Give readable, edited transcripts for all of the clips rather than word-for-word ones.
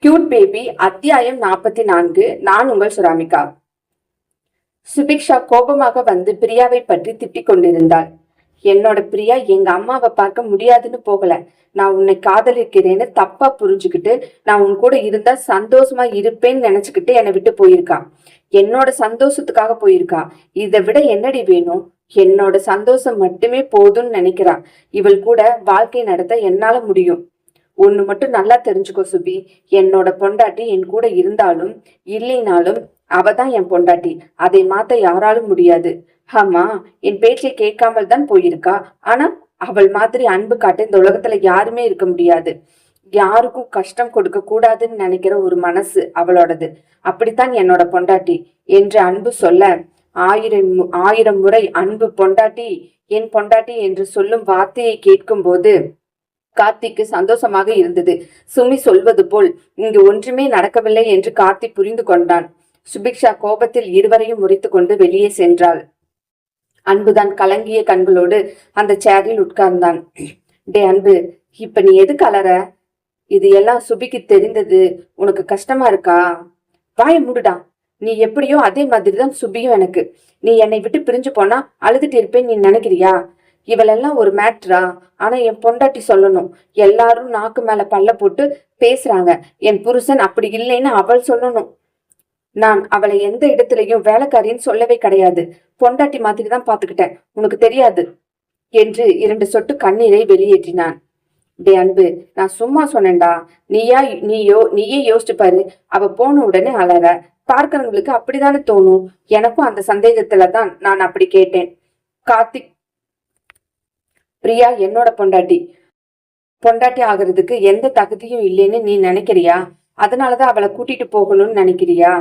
Cute baby அத்தியாயம் 44. நான் உங்கள் சுராமிகா. சுபிக்ஷா கோபமாக வந்து பிரியாவை பற்றி திட்டிக் கொண்டிருந்தாள். என்னோட பிரியா எங்க அம்மாவை பார்க்க முடியாதுன்னு போகல. நான் உன்னை காதலிக்கிறேன்னு தப்பா புரிஞ்சுக்கிட்டு நான் உன் கூட இருந்தா சந்தோஷமா இருப்பேன்னு நினைச்சுக்கிட்டு என்னை விட்டு போயிருக்கா. என்னோட சந்தோஷத்துக்காக போயிருக்கா. இதை விட என்னடி வேணும்? என்னோட சந்தோஷம் மட்டுமே போதும்னு நினைக்கிறா. இவள் கூட வாழ்க்கை நடத்த என்னால முடியும். ஒண்ணு மட்டும் நல்லா தெரிஞ்சுக்கோ சுபி, என்னோட பொண்டாட்டி என் கூட இருந்தாலும் இல்லைனாலும் அவதான் என் பொண்டாட்டி. அதை மாத்த யாராலும் முடியாது. ஆமா, என் பேச்சை கேட்காமல் தான் போயிருக்கா. ஆனா அவள் மாதிரி அன்பு காட்ட இந்த உலகத்துல யாருமே இருக்க முடியாது. யாருக்கும் கஷ்டம் கொடுக்க கூடாதுன்னு நினைக்கிற ஒரு மனசு அவளோடது. அப்படித்தான் என்னோட பொண்டாட்டி என்று அன்பு சொல்ல, ஆயிரம் ஆயிரம் முறை அன்பு பொண்டாட்டி என் பொண்டாட்டி என்று சொல்லும் வார்த்தையை கேட்கும் போது கார்த்திக்கு சந்தோஷமாக இருந்தது. சுமி சொல்வது போல் இங்கு ஒன்றுமே நடக்கவில்லை என்று கார்த்தி புரிந்து கொண்டான். சுபிக்ஷா கோபத்தில் இருவரையும் முறித்து கொண்டு வெளியே சென்றாள். அன்புதான் கலங்கிய கண்களோடு அந்த சேரில் உட்கார்ந்தான். டே அன்பு, இப்ப நீ எது கலர? இது எல்லாம் சுபிக்கு தெரிந்தது உனக்கு கஷ்டமா இருக்கா? வாய மூடுடா. நீ எப்படியோ அதே மாதிரிதான் சுபியும் எனக்கு. நீ என்னை விட்டு பிரிஞ்சு போனா அழுதுட்டு இருப்பேன்னு நீ நினைக்கிறியா? இவளெல்லாம் ஒரு மேட்ரா? ஆனா என் பொண்டாட்டி சொல்லணும். எல்லாரும் நாக்கு மேல பல்ல போட்டு பேசுறாங்க. என் புருஷன் அப்படி இல்லைன்னு அவள் சொல்லணும். நான் அவளை எந்த இடத்துலயும் வேலைக்காரின்னு சொல்லவே கிடையாது. பொண்டாட்டி மாதிரி தான் பாத்துக்கிட்டேன். உனக்கு தெரியாது என்று 2 சொட்டு கண்ணீரை வெளியேற்றினான். டே அன்பு, நான் சும்மா சொன்னேன்டா. நீயே யோசிச்சு பாரு. அவ போன உடனே அலற. பார்க்கிறவங்களுக்கு அப்படித்தானே தோணும். எனக்கும் அந்த சந்தேகத்துலதான் நான் அப்படி கேட்டேன். கார்த்திக், பிரியா என்னோட பொண்டாட்டி ஆகுறதுக்கு எந்த தகுதியும் இல்லைன்னு நீ நினைக்கிறியா? அதனாலதான் அவளை கூட்டிட்டு போகணும்னு நினைக்கிறியா?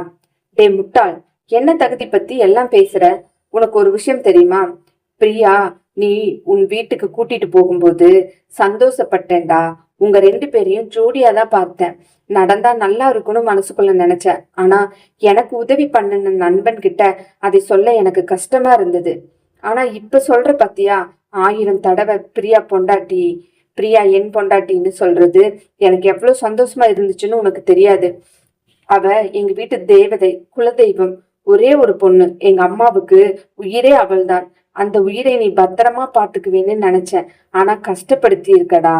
டே முட்டாள், என்ன தகுதி பத்தி எல்லாம் பேசுற? உனக்கு ஒரு விஷயம் தெரியுமா? பிரியா, நீ உன் வீட்டுக்கு கூட்டிட்டு போகும்போது சந்தோஷப்பட்டேன்டா. உங்க 2 பேரையும் ஜோடியா தான் பார்த்தேன். நடந்தா நல்லா இருக்கும்னு மனசுக்குள்ள நினைச்சேன். ஆனா எனக்கு உதவி பண்ண நண்பன் கிட்ட அதை சொல்ல எனக்கு கஷ்டமா இருந்தது. ஆனா இப்ப சொல்ற பத்தியா, 1000 தடவை பிரியா என் பொண்டாட்டின்னு சொல்றது எனக்கு எவ்வளவு சந்தோஷமா இருந்துச்சுன்னு உனக்கு தெரியாது. அவ எங்க வீட்டு தேவதை, குலதெய்வம். ஒரே ஒரு பொண்ணு. எங்க அம்மாவுக்கு உயிரே அவள்தான். அந்த உயிரை நீ பத்திரமா பாத்துக்குவேன்னு நினைச்சேன். ஆனா கஷ்டப்படுத்தி இருக்கடா.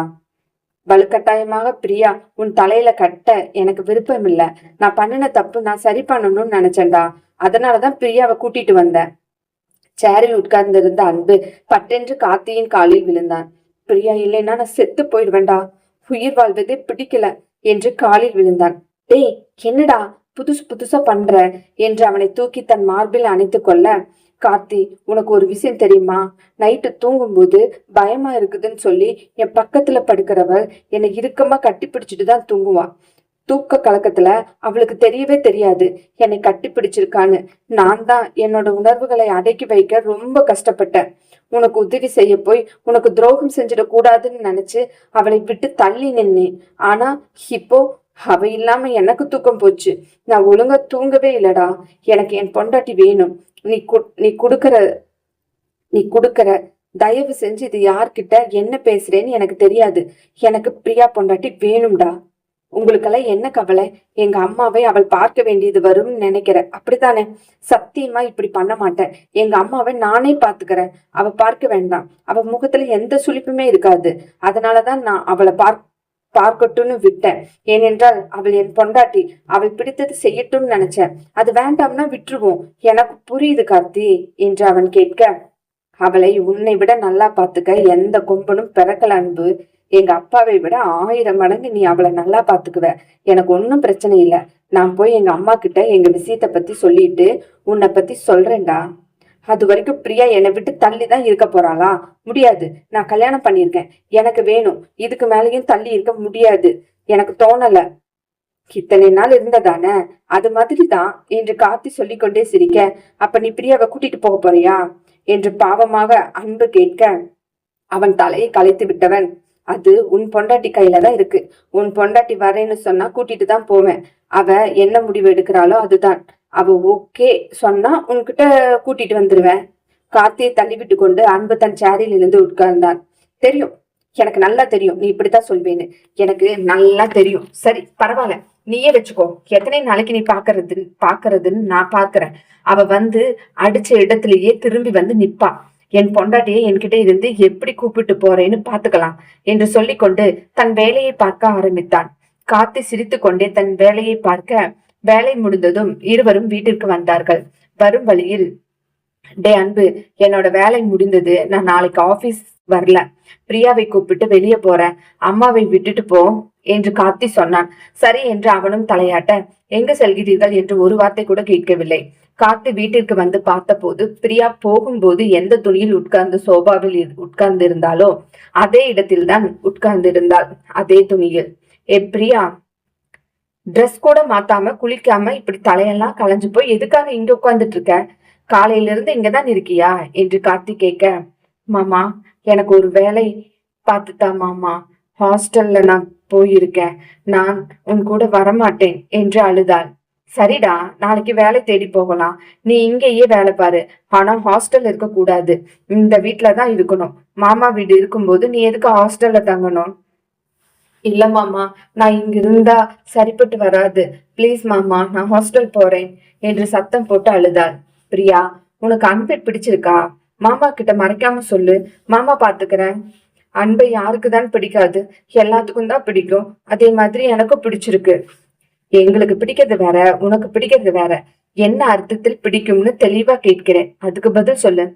வலுக்கட்டாயமாக பிரியா உன் தலையில கட்ட எனக்கு விருப்பம் இல்ல. நான் பண்ணின தப்பு நான் சரி பண்ணணும்னு நினைச்சேன்டா. அதனாலதான் பிரியாவை கூட்டிட்டு வந்தேன். சேரில் உட்கார்ந்திருந்த அன்பு பட்டென்று கார்த்தியின் காலில் விழுந்தான். பிரியா இல்லைன்னா நான் செத்து போயிடுவேண்டா. உயிர் வாழ்வதே பிடிக்கல என்று காலில் விழுந்தான். டேய், என்னடா புதுசா பண்ற என்று அவனை தூக்கி தன் மார்பில் அணைத்து கொள்ள, கார்த்தி, உனக்கு ஒரு விஷயம் தெரியுமா? நைட்டு தூங்கும்போது பயமா இருக்குதுன்னு சொல்லி என் பக்கத்துல படுக்கிறவள் என்னை இறுக்கமா கட்டி பிடிச்சிட்டு தான் தூங்குவான். தூக்க கலக்கத்துல அவளுக்கு தெரியவே தெரியாது என்னை கட்டி பிடிச்சிருக்கான்னு. நான் தான் என்னோட உணர்வுகளை அடக்கி வைக்க ரொம்ப கஷ்டப்பட்டேன். உனக்கு உதவி செய்ய போய் உனக்கு துரோகம் செஞ்சிடக் கூடாதுன்னு நினைச்சு அவளை விட்டு தள்ளி நின்னேன். ஆனா இப்போ அவ இல்லாம எனக்கு தூக்கம் போச்சு. நான் ஒழுங்கா தூங்கவே இல்லடா. எனக்கு என் பொண்டாட்டி வேணும். நீ குடுக்கற தயவு செஞ்சு இது யார்கிட்ட என்ன பேசுறேன்னு எனக்கு தெரியாது. எனக்கு பிரியா பொண்டாட்டி வேணும்டா. உங்களுக்கெல்லாம் என்ன கவலை? எங்க அம்மாவை அவள் பார்க்க வேண்டியது வரும்னு நினைக்கிற, அப்படித்தானே? சத்தியமா இப்படி பண்ண மாட்டேன். எங்க அம்மாவை நானே பாத்துக்கிறேன். அவ பார்க்க வேண்டாம். அவ முகத்துல எந்த சுளிப்புமே இருக்காது. அதனாலதான் நான் அவளை பார்க்கட்டும்னு விட்டேன். ஏனென்றால் அவள் என் பொண்டாட்டி. அவள் பிடித்தது செய்யட்டும்னு நினைச்சேன். அது வேண்டாம்னா விட்டுருவோம். எனக்கு புரியுது கார்த்தி என்று அவன் கேட்க, அவளை உன்னை விட நல்லா பாத்துக்க எந்த கொம்பனும் பிறக்கல அன்பு. எங்க அப்பாவை விட 1000 மடங்கு நீ அவளை நல்லா பாத்துக்குவ. எனக்கு ஒன்னும் பிரச்சனை இல்ல. நான் போய் எங்க அம்மா கிட்ட எங்க விஷயத்த பத்தி சொல்லிட்டு உன்னை பத்தி சொல்றேன்டா. அது வரைக்கும் பிரியா என்னை விட்டு தள்ளிதான் இருக்க போறாளா? முடியாது. நான் கல்யாணம் பண்ணிருக்கேன். எனக்கு வேணும். இதுக்கு மேலேயும் தள்ளி இருக்க முடியாது. எனக்கு தோணல. இத்தனை நாள் இருந்ததானே, அது மாதிரிதான் என்று கார்த்தி சொல்லிக்கொண்டே சிரிக்க, அப்ப நீ பிரியாவை கூட்டிட்டு போக போறியா என்று பாவமாக அன்பு கேட்க, அவன் தலையை கலைத்து விட்டவன், அது உன் பொண்டாட்டி கையில தான் இருக்கு. உன் பொண்டாட்டி வரேன்னு சொன்னா கூட்டிட்டு தான் போவேன். அவ என்ன முடிவு எடுக்கிறாளோ அதுதான். அவ ஓகே சொன்னா உன்கிட்ட கூட்டிட்டு வந்துருவேன். கார்த்தியை தள்ளிவிட்டு கொண்டு அன்பு தன் சேரில் இருந்து உட்கார்ந்தான். தெரியும், எனக்கு நல்லா தெரியும் நீ இப்படித்தான் சொல்வேன்னு. எனக்கு நல்லா தெரியும். சரி, பரவாயில்ல. நீயே வச்சுக்கோ. எத்தனை நாளைக்கு நீ பாக்குறதுன்னு நான் பாக்குறேன். அவ வந்து அடிச்ச இடத்திலேயே திரும்பி வந்து நிப்பா. என் பொண்டாட்டியை என்கிட்ட இருந்து எப்படி கூப்பிட்டு போறேன்னு பாத்துக்கலாம் என்று சொல்லிக்கொண்டு தன் வேலையை பார்க்க ஆரம்பித்தான். கார்த்தி சிரித்து கொண்டே தன் வேலையை பார்க்க, வேலை முடிந்ததும் இருவரும் வீட்டிற்கு வந்தார்கள். வரும் வழியில், டே அன்பு, என்னோட வேலை முடிந்தது, நான் நாளைக்கு ஆபீஸ் வரல, பிரியாவை கூப்பிட்டு வெளியே போறேன், அம்மாவை விட்டுட்டு போ என்று கார்த்தி சொன்னான். சரி என்று அவனும் தலையாட்ட, எங்கு செல்கிறீர்கள் என்று ஒரு வார்த்தை கூட கேட்கவில்லை. கார்த்தி வீட்டிற்கு வந்து பார்த்த போது பிரியா போகும்போது எந்த துணியில் உட்கார்ந்து சோபாவில் உட்கார்ந்து இருந்தாலோ அதே இடத்தில் தான் உட்கார்ந்து இருந்தாள். அதே துணியில். பிரியா, ட்ரெஸ் கூட மாத்தாம குளிக்காம இப்படி தலையெல்லாம் களைஞ்சு போய் எதுக்காக இங்க உட்கார்ந்துட்டு இருக்க? காலையில இருந்து இங்கதான் இருக்கியா என்று கார்த்தி கேட்க, மாமா எனக்கு ஒரு வேலை பார்த்துட்டா மாமா, ஹாஸ்டல்ல நான் போயிருக்கேன், நான் உன் கூட வரமாட்டேன் என்று அழுதாள். சரிடா, நாளைக்கு வேலை தேடி போகலாம், நீ இங்கேயே வேலை பாரு, ஆனா ஹாஸ்டல் இருக்க கூடாது, இந்த வீட்டுலதான் இருக்கணும். மாமா வீடு இருக்கும்போது நீ எதுக்கு ஹாஸ்டல்ல தங்கணும்? இல்ல மாமா, நான் இங்க இருந்தா சரிப்பட்டு வராது, பிளீஸ் மாமா, நான் ஹாஸ்டல் போறேன் என்று சத்தம் போட்டு அழுதாள். பிரியா, உனக்கு அன்பை பிடிச்சிருக்கா? மாமா கிட்ட மறைக்காம சொல்லு, மாமா பாத்துக்கிறேன். அன்பை யாருக்குதான் பிடிக்காது? எல்லாத்துக்கும் தான் பிடிக்கும். அதே மாதிரி எனக்கும் பிடிச்சிருக்கு. எங்களுக்கு பிடிக்கிறது வேற, உனக்கு பிடிக்கிறது வேற. என்ன அர்த்தத்தில் பிடிக்கும்னு தெளிவா கேட்கிறேன், அதுக்கு பதில் சொல்லு.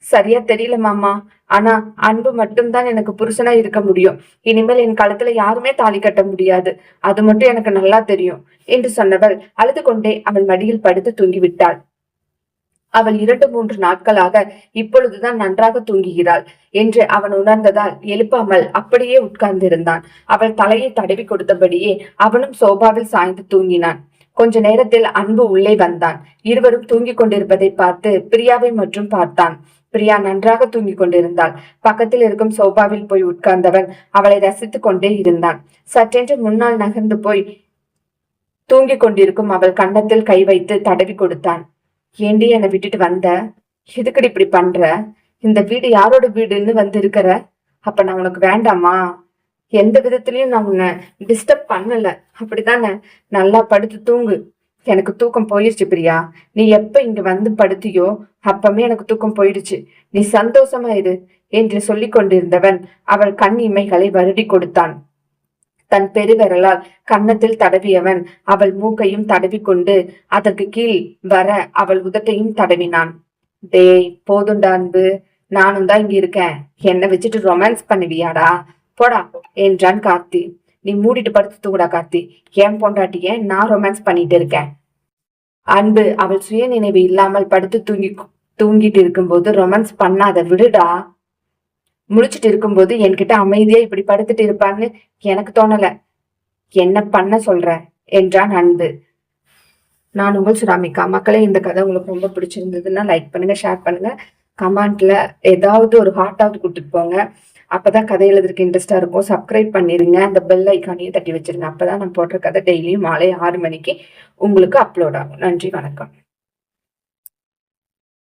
சரியா தெரியல மாமா, ஆனா அன்பு மட்டும்தான் எனக்கு புருஷனா இருக்க முடியும். இனிமேல் என் காலத்துல யாருமே தாலி கட்ட முடியாது, அது மட்டும் எனக்கு நல்லா தெரியும் என்று சொன்னவள் அழுது கொண்டே அவள் மடியில் படுத்து தூங்கிவிட்டாள். அவள் 2-3 நாட்களாக இப்பொழுதுதான் நன்றாக தூங்குகிறாள் என்று அவன் உணர்ந்ததால் எழுப்பாமல் அப்படியே உட்கார்ந்திருந்தான். அவள் தலையை தடவி கொடுத்தபடியே அவனும் சோபாவில் சாய்ந்து தூங்கினான். கொஞ்ச நேரத்தில் அன்பு உள்ளே வந்தான். இருவரும் தூங்கிக் கொண்டிருப்பதை பார்த்து பிரியாவை மற்றும் பார்த்தான். பிரியா நன்றாக தூங்கிக் கொண்டிருந்தாள். பக்கத்தில் இருக்கும் சோபாவில் போய் உட்கார்ந்தவன் அவளை ரசித்துக் கொண்டே இருந்தான். சற்றென்று முன்னால் நகர்ந்து போய் தூங்கிக் கொண்டிருக்கும் அவள் கன்னத்தில் கை வைத்து தடவி கொடுத்தான். ஏண்டி என்னை விட்டுட்டு வந்த? எதுக்கடி இப்படி பண்ற? இந்த வீடு யாரோட வீடுன்னு வந்து இருக்கிற? அப்ப நான் உனக்கு வேண்டாமா? எந்த விதத்திலயும் நான் உன்னை டிஸ்டர்ப் பண்ணல, அப்படித்தானே? நல்லா படுத்து தூங்கு. எனக்கு தூக்கம் போயிடுச்சு பிரியா. நீ எப்ப இங்க வந்து படுத்தியோ அப்பமே எனக்கு தூக்கம் போயிடுச்சு. நீ சந்தோஷமா இரு என்று சொல்லிக் கொண்டிருந்தவன் அவள் கண் இமைகளை வருடி கொடுத்தான். தன் பெருவிரலால் கன்னத்தில் தடவியவன் அவள் மூக்கையும் தடவி கொண்டு அதற்கு கீழ் வர அவள் உதட்டையும் தடவினான். டேய், போதுண்டா அன்பு, நானும் தான் இங்க இருக்கேன், என்னை வச்சுட்டு ரொமான்ஸ் பண்ணுவியாடா? போடா என்றான் கார்த்தி. நீ மூடிட்டு படுத்து தூங்குடா கார்த்தி, என் பொண்டாட்டிய நான் ரொமான்ஸ் பண்ணிட்டு இருக்கேன். அன்பு அவள் சுய நினைவு இல்லாமல் படுத்து தூங்கிட்டு இருக்கும்போது ரொமான்ஸ் பண்ணாத, விடுடா. முழிச்சிட்டு இருக்கும்போது என்கிட்ட அமைதியா இப்படி படுத்துட்டு இருப்பான்னு எனக்கு தோணல. என்ன பண்ண சொல்ற என்றான் அன்பு. நான் உங்கள் சுராமிகா. மக்களே, இந்த கதை உங்களுக்கு ரொம்ப பிடிச்சிருந்ததுன்னா லைக் பண்ணுங்க, ஷேர் பண்ணுங்க, கமெண்ட்ல ஏதாவது ஒரு ஹார்ட்டாவது கொடுத்துட்டு போங்க. அப்பதான் கதை எழுதுறதுக்கு இன்ட்ரெஸ்டா இருக்கும். சப்ஸ்கிரைப் பண்ணிருங்க, அந்த பெல் ஐக்கானையும் தட்டி வச்சிருங்க. அப்பதான் நான் போடுற கதை டெய்லியும் மாலை 6 மணிக்கு உங்களுக்கு அப்லோட் ஆகும். நன்றி, வணக்கம்.